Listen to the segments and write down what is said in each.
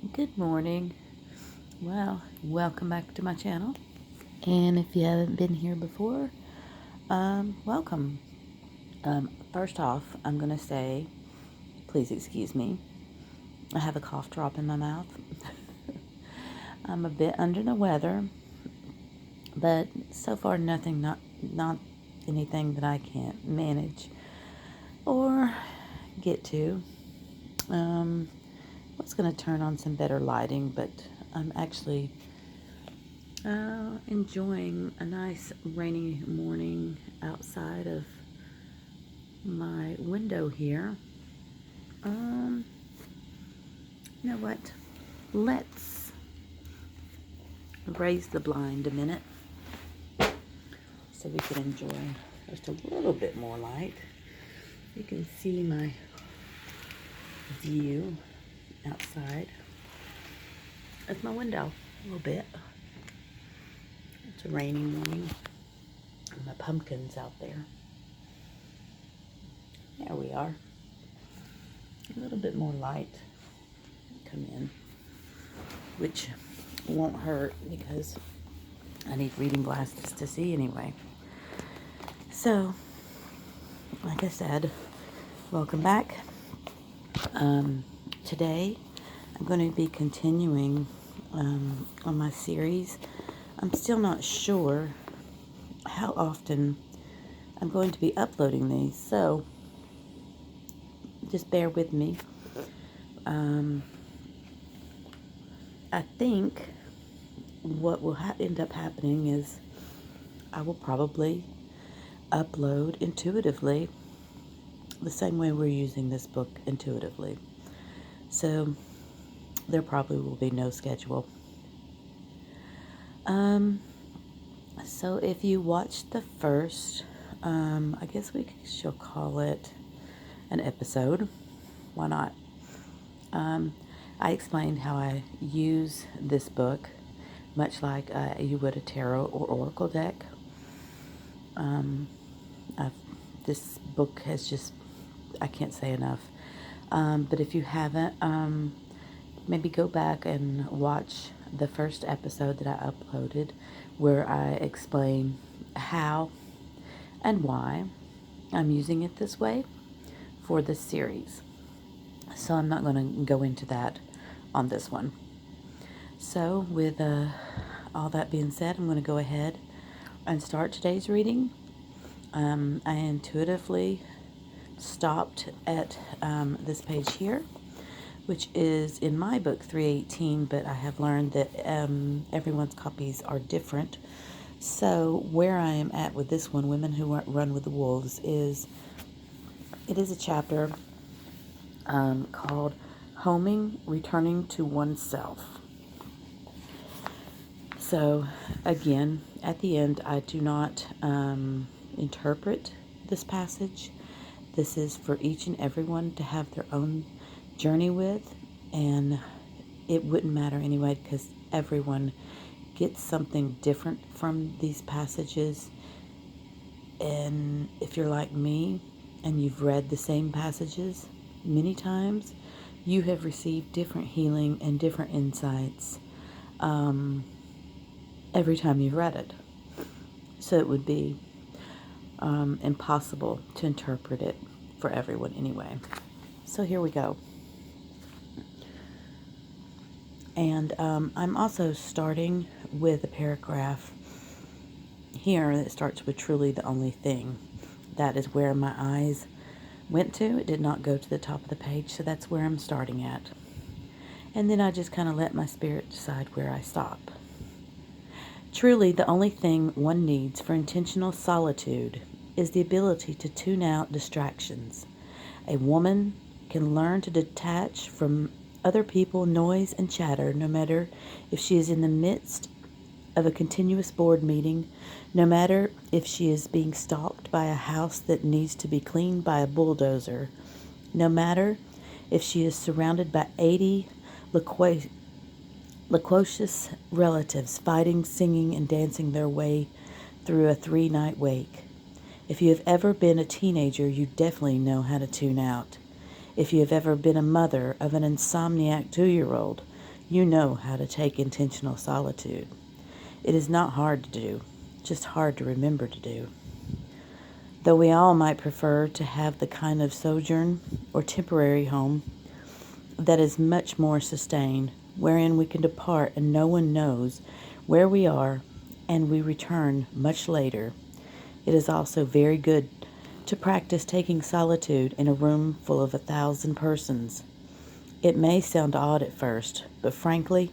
Good morning. Well, welcome back to my channel. And if you haven't been here before, welcome. First off, I'm going to say, please excuse me. I have a cough drop in my mouth. I'm a bit under the weather, but so far nothing, not anything that I can't manage or get to. I was going to turn on some better lighting, but I'm actually enjoying a nice rainy morning outside of my window here. You know what? Let's raise the blind a minute so we can enjoy just a little bit more light. You can see my view outside. That's my window a little bit. It's a rainy morning. And my pumpkin's out there. There we are. A little bit more light come in, which won't hurt because I need reading glasses to see anyway. So, like I said, welcome back. Today I'm going to be continuing on my series. I'm still not sure how often I'm going to be uploading these, so just bear with me. I think what will end up happening is I will probably upload intuitively the same way we're using this book intuitively. So there probably will be no schedule. So if you watched the first, I guess we should call it an episode. Why not? I explained how I use this book, much like you would a tarot or oracle deck. This book has just, I can't say enough. But if you haven't, maybe go back and watch the first episode that I uploaded where I explain how and why I'm using it this way for this series. So I'm not going to go into that on this one. So with all that being said, I'm going to go ahead and start today's reading. I intuitively stopped at this page here, which is in my book 318, but I have learned that everyone's copies are different. So where I am at with this one, Women Who Run with the Wolves, is a chapter called Homing, Returning to Oneself. So again, at the end, I do not interpret this passage. This is for each and everyone to have their own journey with, and it wouldn't matter anyway because everyone gets something different from these passages. And if you're like me and you've read the same passages many times, you have received different healing and different insights every time you've read it. So it would be impossible to interpret it for everyone anyway. So here we go. And I'm also starting with a paragraph here that starts with truly the only thing. That is where my eyes went to. It did not go to the top of the page, so that's where I'm starting at. And then I just kind of let my spirit decide where I stop. Truly, the only thing one needs for intentional solitude is the ability to tune out distractions. A woman can learn to detach from other people, noise, and chatter, no matter if she is in the midst of a continuous board meeting, no matter if she is being stalked by a house that needs to be cleaned by a bulldozer, no matter if she is surrounded by 80 loquacious relatives fighting, singing, and dancing their way through a 3-night wake. If you have ever been a teenager, you definitely know how to tune out. If you have ever been a mother of an insomniac 2-year-old, you know how to take intentional solitude. It is not hard to do, just hard to remember to do. Though we all might prefer to have the kind of sojourn or temporary home that is much more sustained, wherein we can depart and no one knows where we are, and we return much later, it is also very good to practice taking solitude in a room full of 1,000 persons. It may sound odd at first, but frankly,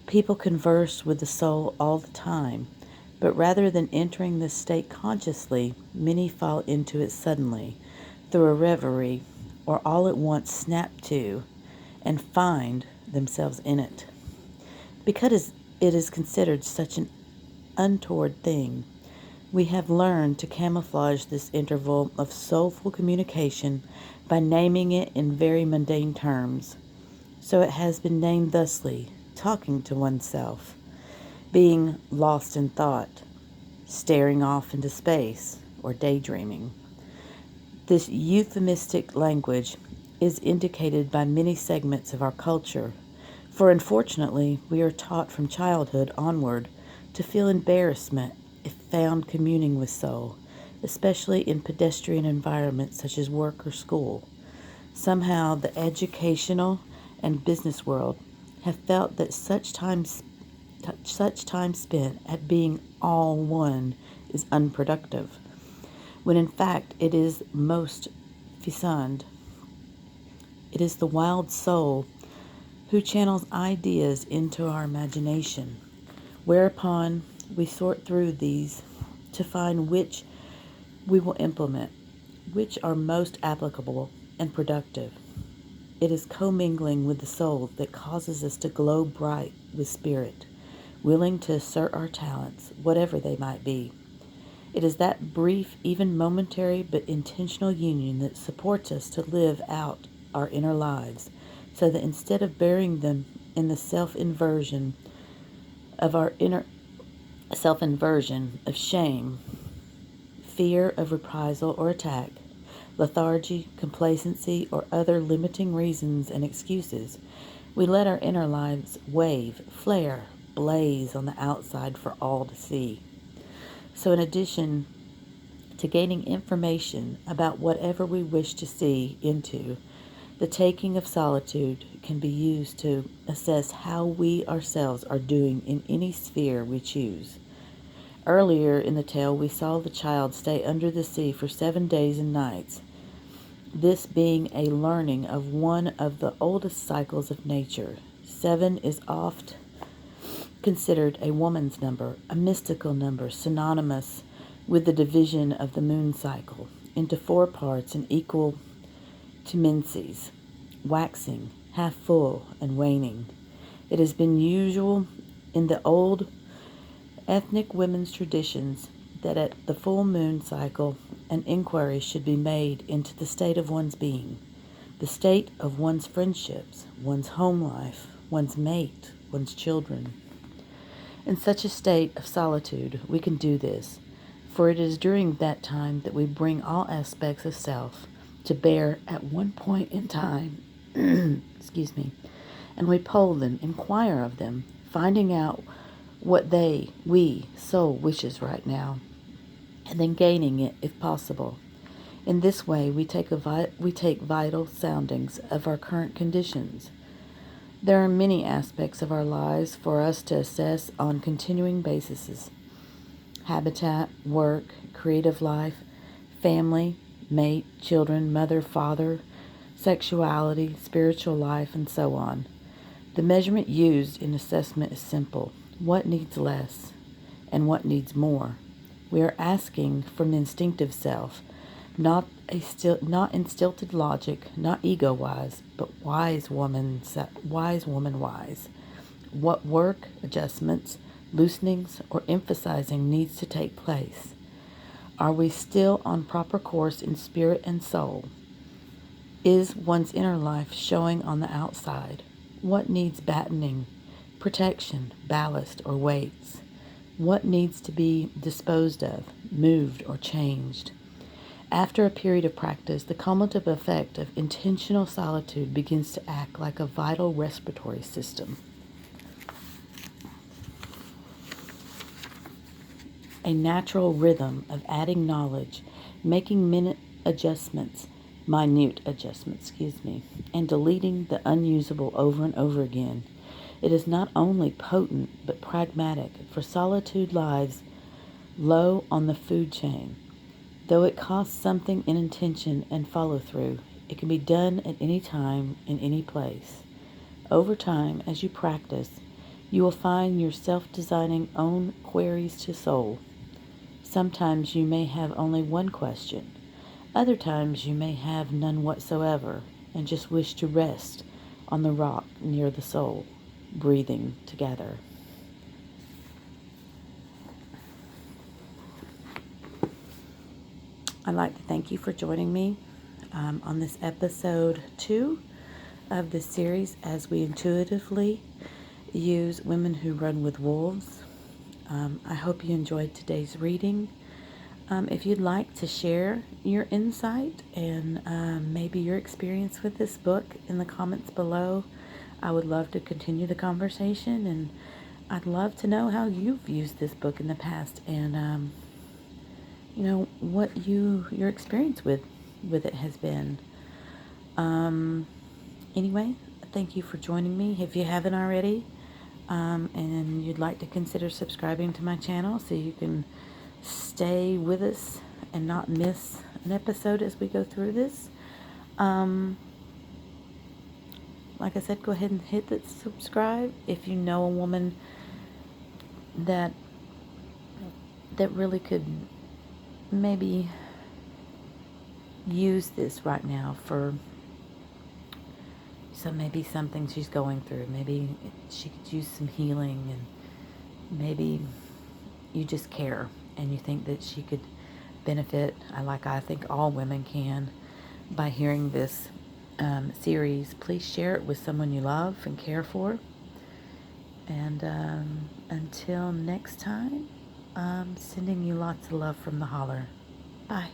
people converse with the soul all the time, but rather than entering this state consciously, many fall into it suddenly, through a reverie, or all at once snap to, and find themselves in it. Because it is considered such an untoward thing, we have learned to camouflage this interval of soulful communication by naming it in very mundane terms. So it has been named thusly: talking to oneself, being lost in thought, staring off into space, or daydreaming. This euphemistic language is indicated by many segments of our culture, for unfortunately we are taught from childhood onward to feel embarrassment if found communing with soul, especially in pedestrian environments such as work or school. Somehow the educational and business world have felt that such time spent at being all one is unproductive, when in fact it is most fecund. It is the wild soul who channels ideas into our imagination, whereupon we sort through these to find which we will implement, which are most applicable and productive. It is commingling with the soul that causes us to glow bright with spirit, willing to assert our talents, whatever they might be. It is that brief, even momentary, but intentional union that supports us to live out our inner lives, so that instead of burying them in the self-inversion of shame, fear of reprisal or attack, lethargy, complacency, or other limiting reasons and excuses, we let our inner lives wave, flare, blaze on the outside for all to see. So in addition to gaining information about whatever we wish to see into, the taking of solitude can be used to assess how we ourselves are doing in any sphere we choose. Earlier in the tale, we saw the child stay under the sea for 7 days and nights, this being a learning of one of the oldest cycles of nature. 7 is oft considered a woman's number, a mystical number synonymous with the division of the moon cycle into 4 parts and equal timenses, waxing, half full, and waning. It has been usual in the old ethnic women's traditions that at the full moon cycle an inquiry should be made into the state of one's being, the state of one's friendships, one's home life, one's mate, one's children. In such a state of solitude we can do this, for it is during that time that we bring all aspects of self to bear at one point in time, excuse me, and we poll them, inquire of them, finding out what we, soul wishes right now, and then gaining it if possible. In this way, we take vital soundings of our current conditions. There are many aspects of our lives for us to assess on continuing bases: habitat, work, creative life, family, mate, children, mother, father, sexuality, spiritual life, and so on. The measurement used in assessment is simple: what needs less and what needs more. We are asking from the instinctive self, not in stilted logic, not ego-wise, but wise woman wise. What work, adjustments, loosenings, or emphasizing needs to take place? Are we still on proper course in spirit and soul? Is one's inner life showing on the outside? What needs battening, protection, ballast, or weights? What needs to be disposed of, moved, or changed? After a period of practice, the cumulative effect of intentional solitude begins to act like a vital respiratory system. a natural rhythm of adding knowledge, making minute adjustments, and deleting the unusable over and over again. It is not only potent but pragmatic for solitude lives low on the food chain. Though it costs something in intention and follow through, it can be done at any time, in any place. Over time, as you practice, you will find yourself designing own queries to soul. Sometimes you may have only one question. Other times you may have none whatsoever and just wish to rest on the rock near the soul, breathing together. I'd like to thank you for joining me on this episode 2 of this series as we intuitively use Women Who Run with Wolves. I hope you enjoyed today's reading. If you'd like to share your insight and maybe your experience with this book in the comments below, I would love to continue the conversation, and I'd love to know how you've used this book in the past and what your experience with it has been. Anyway, thank you for joining me. If you haven't already, and you'd like to consider subscribing to my channel so you can stay with us and not miss an episode as we go through this. Like I said, go ahead and hit that subscribe. If you know a woman that really could maybe use this right now for maybe something she's going through. Maybe she could use some healing, and maybe you just care and you think that she could benefit, I think all women can, by hearing this series. Please share it with someone you love and care for. And until next time, I'm sending you lots of love from the holler. Bye.